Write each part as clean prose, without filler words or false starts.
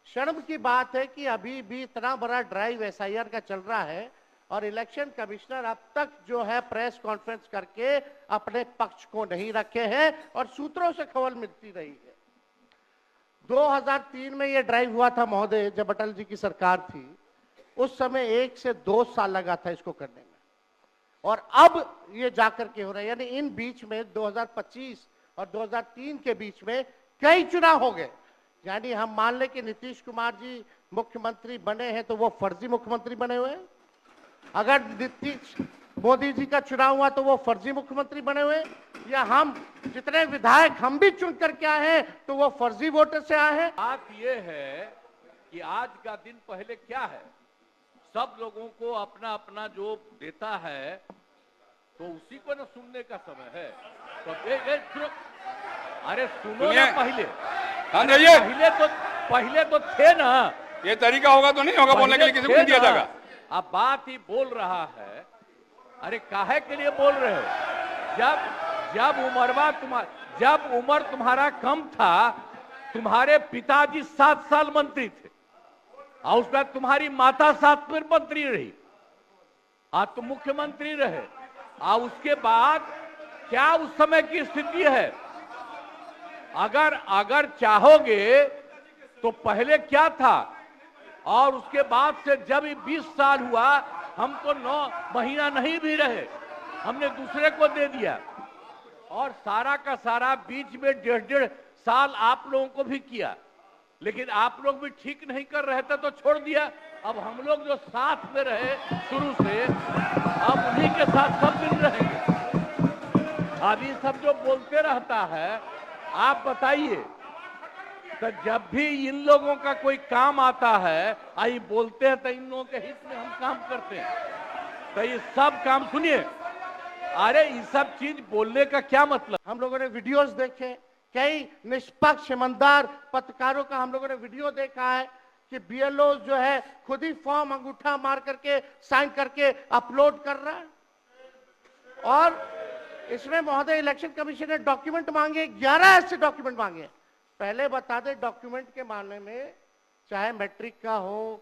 शर्म की बात है कि अभी भी इतना बड़ा ड्राइव एसआईआर का चल रहा है और इलेक्शन कमिश्नर अब तक जो है प्रेस कॉन्फ्रेंस करके अपने पक्ष को नहीं रखे हैं और सूत्रों से खबर मिलती रही है। 2003 में यह ड्राइव हुआ था महोदय, जब अटल जी की सरकार थी। उस समय 1 से 2 साल लगा था इसको करने में, और अब ये जाकर के हो रहा है। यानी इन बीच में 2025 और 2003 के बीच में कई चुनाव हो गए। यानी हम मान लें कि नीतीश कुमार जी मुख्यमंत्री बने हैं तो वो फर्जी मुख्यमंत्री बने हुए हैं। अगर नीतीश मोदी जी का चुनाव हुआ तो वो फर्जी मुख्यमंत्री बने हुए, या हम जितने विधायक हम भी चुन करके आए हैं तो वो फर्जी वोटर से आए हैं। बात ये है कि आज का दिन पहले क्या है, सब लोगों को अपना अपना जो देता है तो उसी को ना सुनने का समय है। तो अरे सुनो ना पहले, पहले तो थे ना। ये तरीका होगा तो नहीं होगा बोलने के लिए, किसी को नहीं दिया जाएगा। अब बात ही बोल रहा है। अरे काहे के लिए बोल रहे हो? जब उम्र तुम्हारा कम था, तुम्हारे पिताजी 7 साल मंत्री थे और उसके बाद तुम्हारी माता 7 फिर मंत्री रही, आज तुम मुख्यमंत्री रहे। और उसके बाद क्या उस समय की स्थिति है? अगर चाहोगे तो पहले क्या था और उसके बाद से जब 20 साल हुआ, हम तो 9 महीना नहीं भी रहे, हमने दूसरे को दे दिया। और सारा का सारा बीच में 1.5 साल आप लोगों को भी किया, लेकिन आप लोग भी ठीक नहीं कर रहे थे तो छोड़ दिया। अब हम लोग जो साथ में रहे शुरू से, अब उन्हीं के साथ सब दिन रहेंगे। अभी सब जो बोलते रहता है, आप बताइए, तो जब भी इन लोगों का कोई काम आता है, आई बोलते हैं तो इन लोगों के हित में हम काम करते हैं। तो ये सब काम सुनिए, अरे ये सब चीज बोलने का क्या मतलब? हम लोगों ने वीडियोस देखे, कई निष्पक्ष ईमानदार पत्रकारों का हम लोगों ने वीडियो देखा है कि बीएलओ जो है खुद ही फॉर्म अंगूठा मार करके साइन करके अपलोड कर रहा है। और इसमें महोदय इलेक्शन कमीशन ने डॉक्यूमेंट मांगे, 11 ऐसे डॉक्यूमेंट मांगे। पहले बता दें, डॉक्यूमेंट के मामले में चाहे मैट्रिक का हो,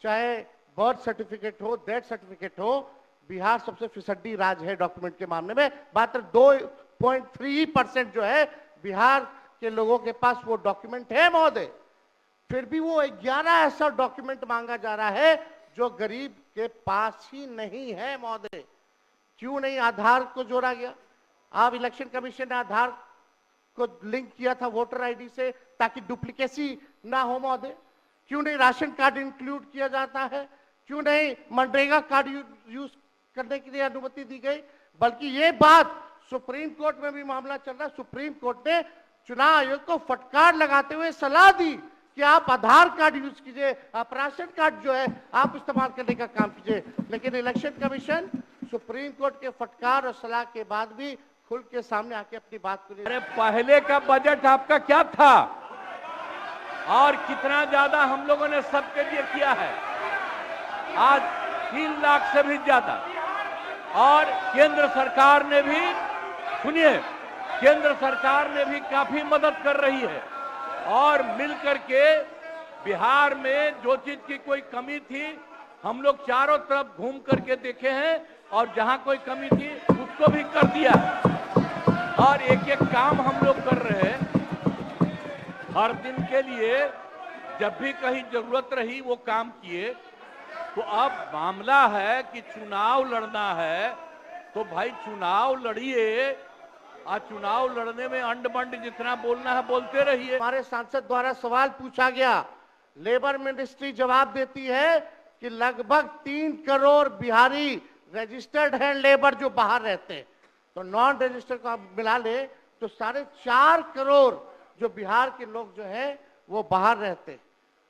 चाहे बर्थ सर्टिफिकेट हो, डेथ सर्टिफिकेट हो, बिहार सबसे फिसड्डी राज्य है डॉक्यूमेंट के मामले में। मात्र 2.3% जो है बिहार के लोगों के पास वो डॉक्यूमेंट है महोदय। फिर भी वो 11 ऐसा डॉक्यूमेंट मांगा जा रहा है जो गरीब के पास ही नहीं है महोदय। क्यों नहीं आधार को जोड़ा गया? आप इलेक्शन कमीशन ने आधार को लिंक किया था वोटर आईडी से ताकि डुप्लीकेसी ना हो महोदय। क्यों नहीं राशन कार्ड इंक्लूड किया जाता है? क्यों नहीं मनरेगा कार्ड यूज करने के लिए अनुमति दी गई? बल्कि ये बात सुप्रीम कोर्ट में भी मामला चल रहा है। सुप्रीम कोर्ट ने चुनाव आयोग को फटकार लगाते हुए सलाह दी कि आप आधार कार्ड यूज कीजिए, आप राशन कार्ड जो है आप इस्तेमाल करने का काम कीजिए। लेकिन इलेक्शन कमीशन सुप्रीम कोर्ट के फटकार और सलाह के बाद भी खुल के सामने आके अपनी बात को। अरे पहले का बजट आपका क्या था और कितना ज्यादा हम लोगों ने सबके लिए किया है? आज 3 लाख से भी ज्यादा। और केंद्र सरकार ने भी, सुनिए, केंद्र सरकार ने भी काफी मदद कर रही है। और मिलकर के बिहार में जो चीज की कोई कमी थी, हम लोग चारों तरफ घूम करके देखे हैं और जहां कोई कमी थी उसको भी कर दिया। और एक एक काम हम लोग कर रहे हैं हर दिन के लिए। जब भी कहीं जरूरत रही वो काम किए। तो अब मामला है कि चुनाव लड़ना है तो भाई चुनाव लड़िए, और चुनाव लड़ने में अंड बंड जितना बोलना है बोलते रहिए। हमारे सांसद द्वारा सवाल पूछा गया, लेबर मिनिस्ट्री जवाब देती है कि लगभग 3 करोड़ बिहारी रजिस्टर्ड है लेबर जो बाहर रहते हैं, तो नॉन रजिस्टर्ड को आप मिला ले तो 4.5 करोड़ जो बिहार के लोग जो हैं वो बाहर रहते हैं।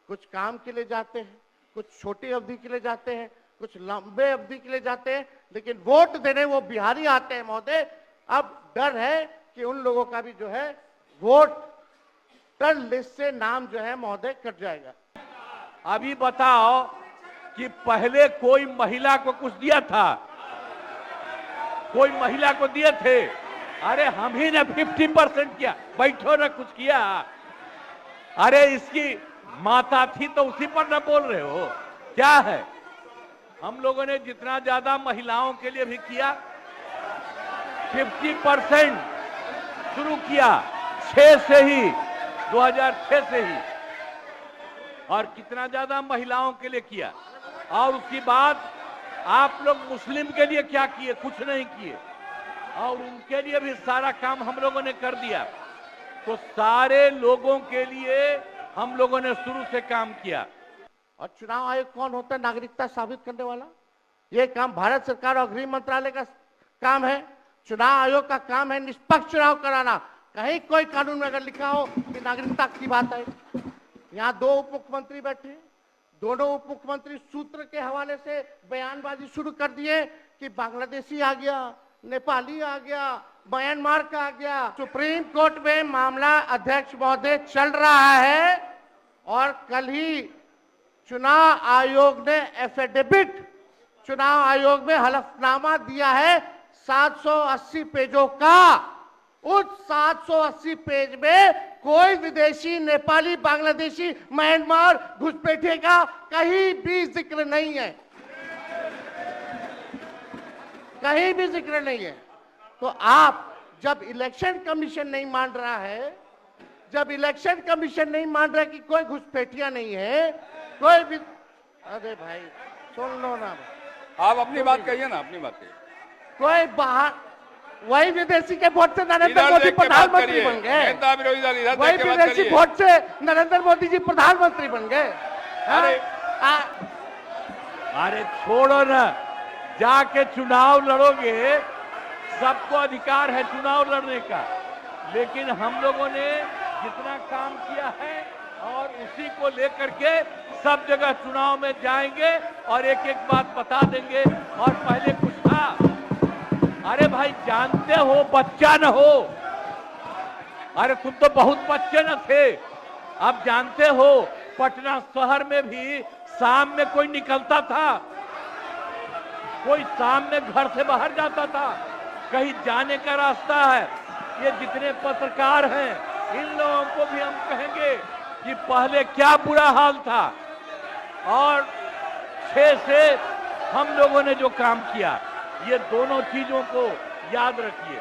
कुछ काम के लिए जाते हैं, कुछ छोटी अवधि के लिए जाते हैं, कुछ लंबे अवधि के लिए जाते हैं, लेकिन वोट देने वो बिहारी आते हैं महोदय। अब डर है कि उन लोगों का भी जो है वोटर लिस्ट से नाम जो है महोदय कट जाएगा। अभी बताओ कि पहले कोई महिला को कुछ दिया था? कोई महिला को दिए थे? अरे हम ही ने 50% किया, बैठो ना कुछ किया। अरे इसकी माता थी तो उसी पर न बोल रहे हो, क्या है? हम लोगों ने जितना ज्यादा महिलाओं के लिए भी किया, 50% शुरू किया 6 से ही, 2006 से ही, और कितना ज्यादा महिलाओं के लिए किया। और उसके बाद आप लोग मुस्लिम के लिए क्या किए? कुछ नहीं किए, और उनके लिए भी सारा काम हम लोगों ने कर दिया। तो सारे लोगों के लिए हम लोगों ने शुरू से काम किया। और चुनाव आयोग कौन होता है? नागरिकता साबित करने वाला। ये काम भारत सरकार और गृह मंत्रालय का काम है। चुनाव आयोग का काम है निष्पक्ष चुनाव कराना। कहीं कोई कानून में अगर लिखा हो कि नागरिकता की बात है। यहाँ 2 उप मुख्यमंत्री बैठे, दोनों उप मुख्यमंत्री सूत्र के हवाले से बयानबाजी शुरू कर दिए कि बांग्लादेशी आ गया, नेपाली आ गया, म्यांमार का आ गया। सुप्रीम कोर्ट में मामला अध्यक्ष महोदय चल रहा है, और कल ही चुनाव आयोग ने एफिडेविट, चुनाव आयोग में हलफनामा दिया है 780 पेजों का। उस 780 पेज में कोई विदेशी, नेपाली, बांग्लादेशी, म्यांमार, घुसपैठे का कहीं भी जिक्र नहीं है, कहीं भी जिक्र नहीं है। तो आप जब इलेक्शन कमीशन नहीं मान रहा है, जब इलेक्शन कमीशन नहीं मान रहा है कि कोई घुसपैठिया नहीं है, कोई भी, अरे भाई सुन लो ना, आप अपनी बात कहिए ना, अपनी बात कहिए। कोई बाहर, वही विदेशी के वोट से नरेंद्र इधर मोदी देख के बात प्रधानमंत्री करिए। बन गए। नेता विरोधी दल इधर वही देख के बात विदेशी करिए। वोट से नरेंद्र मोदी जी प्रधानमंत्री बन गए। अरे अरे छोड़ो ना, जाके चुनाव लड़ोगे, सबको अधिकार है चुनाव लड़ने का, लेकिन हम लोगों ने जितना काम किया है और उसी को लेकर के सब जगह चुनाव में जाएंगे और एक एक बात बता देंगे। और पहले कुछ था, अरे भाई जानते हो, बच्चा न हो, अरे तुम तो बहुत बच्चे न थे, अब जानते हो पटना शहर में भी शाम में कोई निकलता था, कोई शाम में घर से बाहर जाता था, कहीं जाने का रास्ता है। ये जितने पत्रकार हैं, इन लोगों को भी हम कहेंगे कि पहले क्या बुरा हाल था, और 6 से हम लोगों ने जो काम किया, ये दोनों चीजों को याद रखिए।